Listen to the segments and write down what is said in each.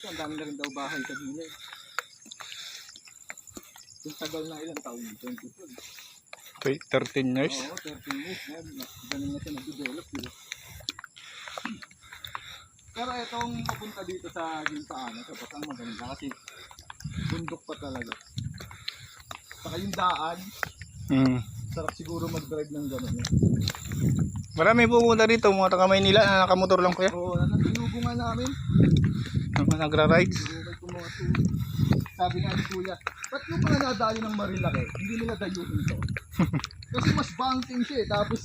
Ang dami na rin daw bahay sa gilid. Yung tagal na ilang taon, 22. 13 years. Oo, 13 years. Ganun na siya nag-develop. Pero itong papunta dito sa Gintaan, ito ang maganda kasi bundok pa talaga. Saka yung daan, sarap siguro mag-drive ng gano'n. Marami pupunta dito, mga taga Maynila na nakamotor lang kuya. Oo, nasinubo nga namin. Mga nagra-rides. Sabi nga ni Kuya, ba't yung mga nadali ng Marilaki, hindi nila dayuhin to? Kasi mas banking siya eh, tapos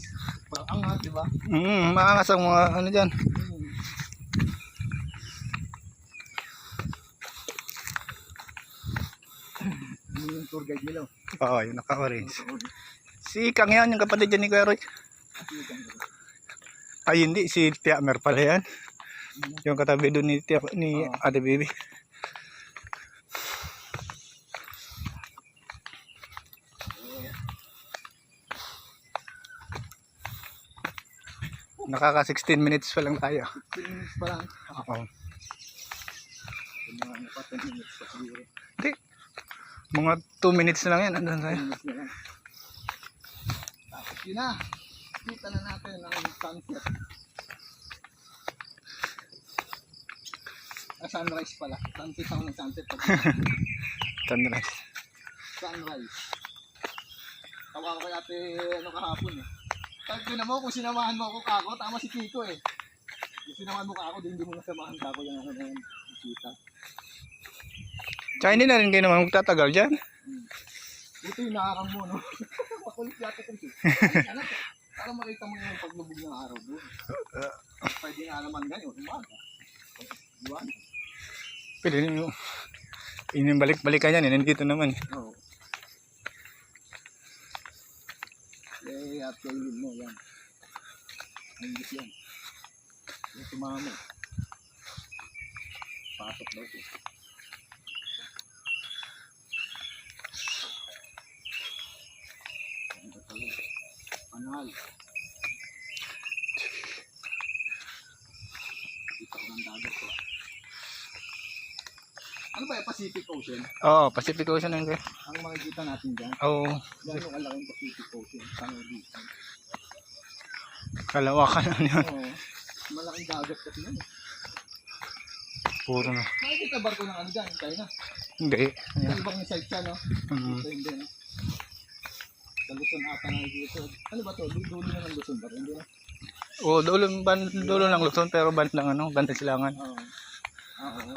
parang angat, di ba? Maangas ang mga ano dyan. Yun yung tour guide nila. Oo, yung naka-orange. Si Ikang yan, yung kapatid dyan ni Kuya Roy. Ay hindi, si Tia Mer pala yan. Yung katabi doon ni Ate Bibi. Nakaka 16 minutes pa lang tayo. 15 minutes pa lang. Oo. Mga 10 minutes pa siguro. Hindi. Mga 2 minutes na lang yan. Andun tayo. 10 minutes na lang. Tapos yun na. Kita na natin ang sunset. Sunrise pala. Sunset ako ng sunset. Sunrise. Sunrise. Tawa ko kay ate ano kahapon eh. Sabi na mo kung sinamahan mo ako kako, tama si Kiko eh. Kung sinamahan mo kako, hindi mo nasamahan kako yung ano na yun. Kita. Tsaka hindi na rin kayo naman magtatagal dyan. Ito yung nakarang mo, no? Makulit yata ito. Ano, para makita mo yung paglubog ng araw doon. Pwede nga naman ganyan, umaga. Diwan. Pwede nyo. Yung balik-balikan yan, nandito naman. Oo. Eh, at kailin mo, yan. Ayos yan. Yung tumama. Pasok daw ito. Anal. Dito ko ng dagat ko. Ano ba yung Pacific Ocean? Oo, Pacific Ocean lang kayo. Ang makikita natin dyan. Oo. Yan yung kalaking Pacific Ocean. Tango dito. Kalawakan na yun. Oo. Malaking dagat kasi yan. Puro na. Nakikita barko ng ano dyan? Kaya na. Hindi. Sa ibang site siya, no? Ito hindi, no? Sa Luzon ata na dito. Ano ba to? Dulo na ng Luzon ba? Hindi na? Oo, dulo ng Luzon pero band lang ano, band silangan. Oo. Oo.